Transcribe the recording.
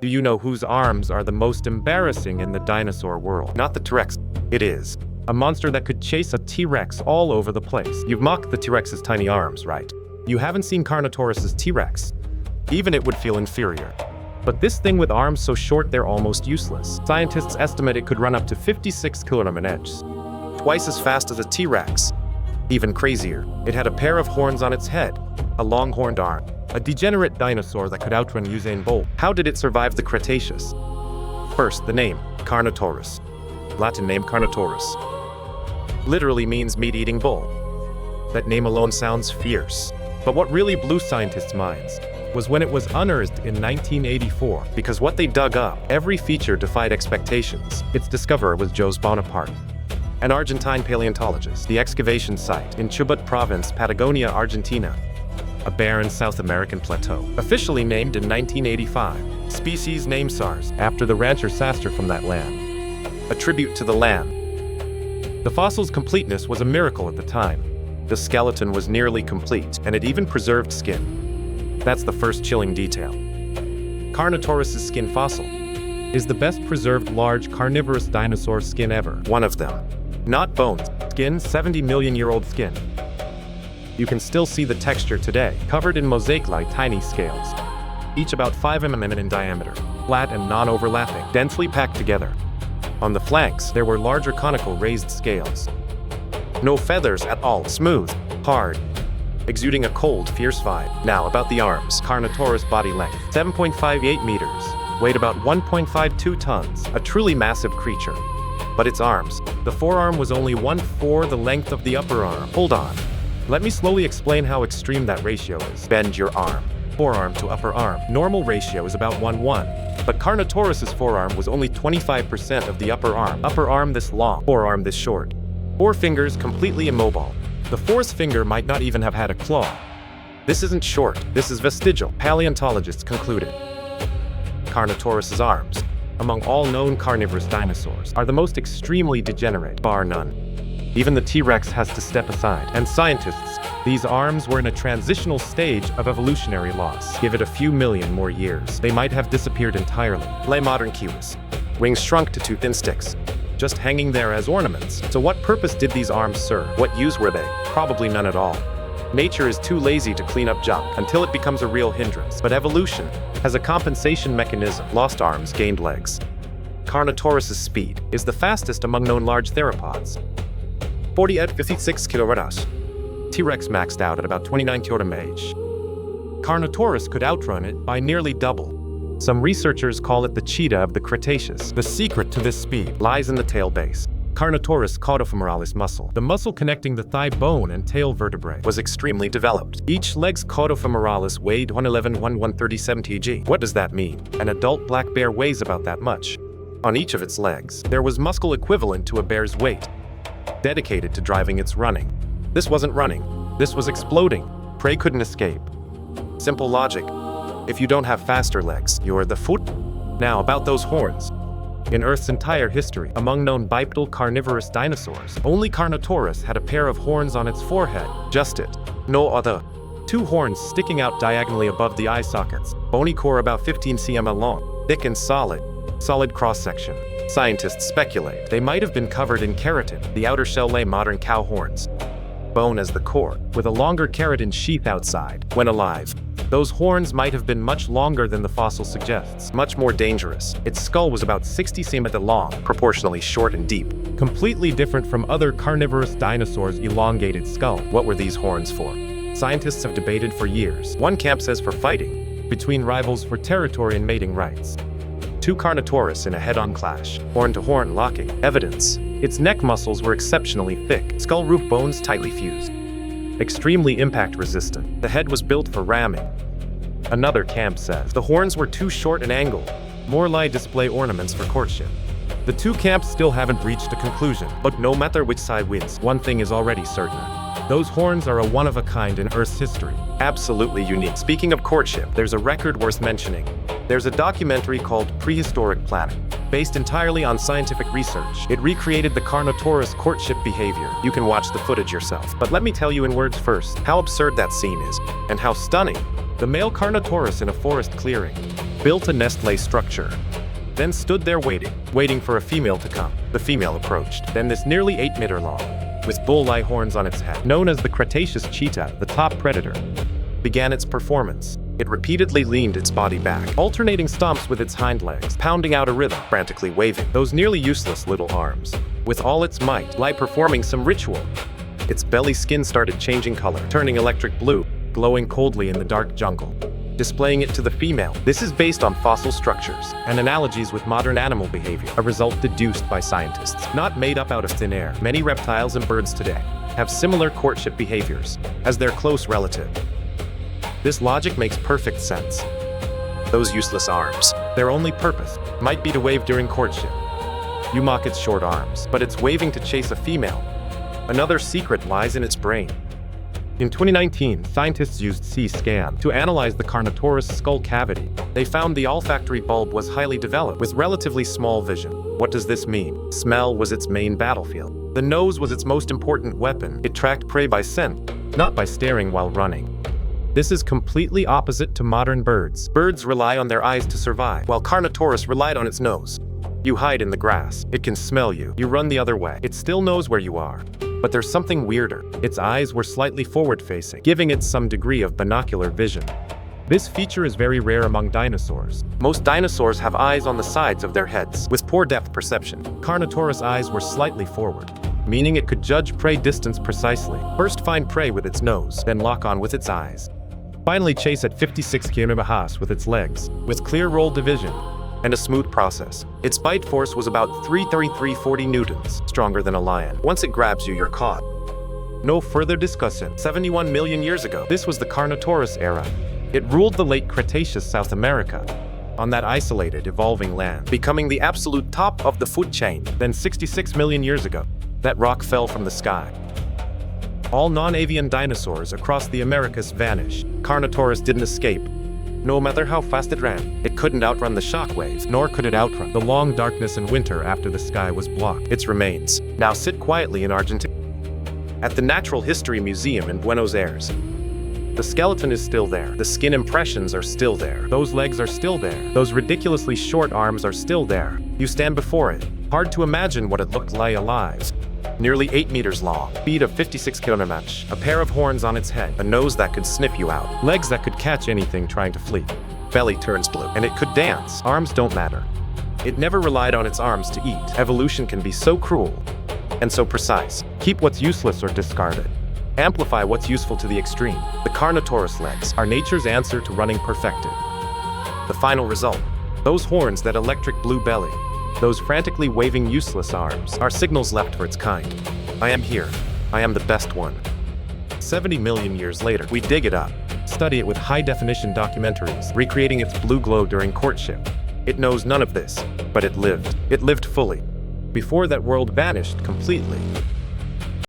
Do you know whose arms are the most embarrassing in the dinosaur world? Not the T-Rex. It is a monster that could chase a T-Rex all over the place. You've mocked the T-Rex's tiny arms, right? You haven't seen Carnotaurus's T-Rex. Even it would feel inferior. But this thing with arms so short they're almost useless. Scientists estimate it could run up to 56 km/h. Twice as fast as a T-Rex. Even crazier, it had a pair of horns on its head, a long-horned arm. A degenerate dinosaur that could outrun Usain Bolt. How did it survive the Cretaceous? First, the name, Carnotaurus. Latin name Carnotaurus. Literally means meat-eating bull. That name alone sounds fierce. But what really blew scientists' minds was when it was unearthed in 1984, because what they dug up, every feature defied expectations. Its discoverer was José Bonaparte, an Argentine paleontologist. The excavation site in Chubut Province, Patagonia, Argentina, a barren South American plateau. Officially named in 1985. Species name SARS, after the rancher Sastre from that land. A tribute to the land. The fossil's completeness was a miracle at the time. The skeleton was nearly complete, and it even preserved skin. That's the first chilling detail. Carnotaurus's skin fossil is the best preserved large carnivorous dinosaur skin ever. One of them. Not bones. Skin, 70-million-year-old skin. You can still see the texture today, covered in mosaic-like tiny scales, each about 5 mm in diameter, flat and non-overlapping, densely packed together. On the flanks, there were larger conical raised scales. No feathers at all, smooth, hard, exuding a cold, fierce vibe. Now, about the arms. Carnotaurus body length, 7.58 meters, weighed about 1.52 tons, a truly massive creature. But its arms, the forearm was only 1/4 the length of the upper arm. Hold on. Let me slowly explain how extreme that ratio is. Bend your arm. Forearm to upper arm. Normal ratio is about 1:1. But Carnotaurus's forearm was only 25% of the upper arm. Upper arm this long, forearm this short. 4 fingers completely immobile. The 4th finger might not even have had a claw. This isn't short, this is vestigial, paleontologists concluded. Carnotaurus's arms, among all known carnivorous dinosaurs, are the most extremely degenerate, bar none. Even the T-Rex has to step aside. And scientists, these arms were in a transitional stage of evolutionary loss. Give it a few million more years, they might have disappeared entirely. Play modern kiwis. Wings shrunk to 2 thin sticks, just hanging there as ornaments. So what purpose did these arms serve? What use were they? Probably none at all. Nature is too lazy to clean up junk until it becomes a real hindrance. But evolution has a compensation mechanism. Lost arms, gained legs. Carnotaurus's speed is the fastest among known large theropods. 40 at 56 km/h. T-Rex maxed out at about 29 km/h. Carnotaurus could outrun it by nearly double. Some researchers call it the cheetah of the Cretaceous. The secret to this speed lies in the tail base. Carnotaurus caudofemoralis muscle, the muscle connecting the thigh bone and tail vertebrae, was extremely developed. Each leg's caudofemoralis weighed 137 kg. What does that mean? An adult black bear weighs about that much. On each of its legs, there was muscle equivalent to a bear's weight, dedicated to driving its running. This wasn't running, this was exploding. Prey couldn't escape. Simple logic. If you don't have faster legs, you're the foot. Now about those horns. In Earth's entire history, among known bipedal carnivorous dinosaurs, only Carnotaurus had a pair of horns on its forehead. Just it. No other. 2 horns sticking out diagonally above the eye sockets. Bony core about 15 cm long. Thick and solid. Solid cross-section. Scientists speculate they might have been covered in keratin. The outer shell lay modern cow horns. Bone as the core, with a longer keratin sheath outside. When alive, those horns might have been much longer than the fossil suggests. Much more dangerous. Its skull was about 60 cm long, proportionally short and deep. Completely different from other carnivorous dinosaurs' elongated skull. What were these horns for? Scientists have debated for years. One camp says for fighting, between rivals for territory and mating rights. 2 Carnotaurus in a head-on clash, horn-to-horn locking. Evidence. Its neck muscles were exceptionally thick, skull roof bones tightly fused. Extremely impact-resistant. The head was built for ramming. Another camp says the horns were too short and angled, more like display ornaments for courtship. The 2 camps still haven't reached a conclusion, but no matter which side wins, one thing is already certain. Those horns are a one-of-a-kind in Earth's history. Absolutely unique. Speaking of courtship, there's a record worth mentioning. There's a documentary called Prehistoric Planet, based entirely on scientific research. It recreated the Carnotaurus courtship behavior. You can watch the footage yourself. But let me tell you in words first, how absurd that scene is, and how stunning. The male Carnotaurus in a forest clearing, built a nest-lay structure, then stood there waiting for a female to come. The female approached. Then this nearly 8-meter long, with bull-eye horns on its head, known as the Cretaceous cheetah, the top predator, began its performance. It repeatedly leaned its body back, alternating stomps with its hind legs, pounding out a rhythm, frantically waving those nearly useless little arms. With all its might, like performing some ritual. Its belly skin started changing color, turning electric blue, glowing coldly in the dark jungle, displaying it to the female. This is based on fossil structures and analogies with modern animal behavior, a result deduced by scientists, not made up out of thin air. Many reptiles and birds today have similar courtship behaviors as their close relative. This logic makes perfect sense. Those useless arms, their only purpose might be to wave during courtship. You mock its short arms, but it's waving to chase a female. Another secret lies in its brain. In 2019, scientists used CT scan to analyze the Carnotaurus skull cavity. They found the olfactory bulb was highly developed, with relatively small vision. What does this mean? Smell was its main battlefield. The nose was its most important weapon. It tracked prey by scent, not by staring while running. This is completely opposite to modern birds. Birds rely on their eyes to survive, while Carnotaurus relied on its nose. You hide in the grass. It can smell you. You run the other way. It still knows where you are. But there's something weirder. Its eyes were slightly forward-facing, giving it some degree of binocular vision. This feature is very rare among dinosaurs. Most dinosaurs have eyes on the sides of their heads, with poor depth perception. Carnotaurus' eyes were slightly forward, meaning it could judge prey distance precisely. First find prey with its nose, then lock on with its eyes. Finally chase at 56 km/h with its legs, with clear roll division and a smooth process. Its bite force was about 33340 newtons, stronger than a lion. Once it grabs you, you're caught. No further discussion. 71 million years ago, this was the Carnotaurus era. It ruled the late Cretaceous South America, on that isolated, evolving land, becoming the absolute top of the food chain. Then 66 million years ago, that rock fell from the sky. All non-avian dinosaurs across the Americas vanished. Carnotaurus didn't escape. No matter how fast it ran, it couldn't outrun the shockwaves, nor could it outrun the long darkness and winter after the sky was blocked. Its remains now sit quietly in Argentina, at the Natural History Museum in Buenos Aires. The skeleton is still there. The skin impressions are still there. Those legs are still there. Those ridiculously short arms are still there. You stand before it. Hard to imagine what it looked like alive. Nearly 8 meters long, speed of 56 km/h, a pair of horns on its head, a nose that could sniff you out, legs that could catch anything trying to flee. Belly turns blue, and it could dance. Arms don't matter. It never relied on its arms to eat. Evolution can be so cruel and so precise. Keep what's useless or discard it. Amplify what's useful to the extreme. The Carnotaurus legs are nature's answer to running perfected. The final result, those horns, that electric blue belly, those frantically waving useless arms, are signals left for its kind. I am here. I am the best one. 70 million years later, we dig it up, study it with high-definition documentaries, recreating its blue glow during courtship. It knows none of this, but it lived. It lived fully, before that world vanished completely.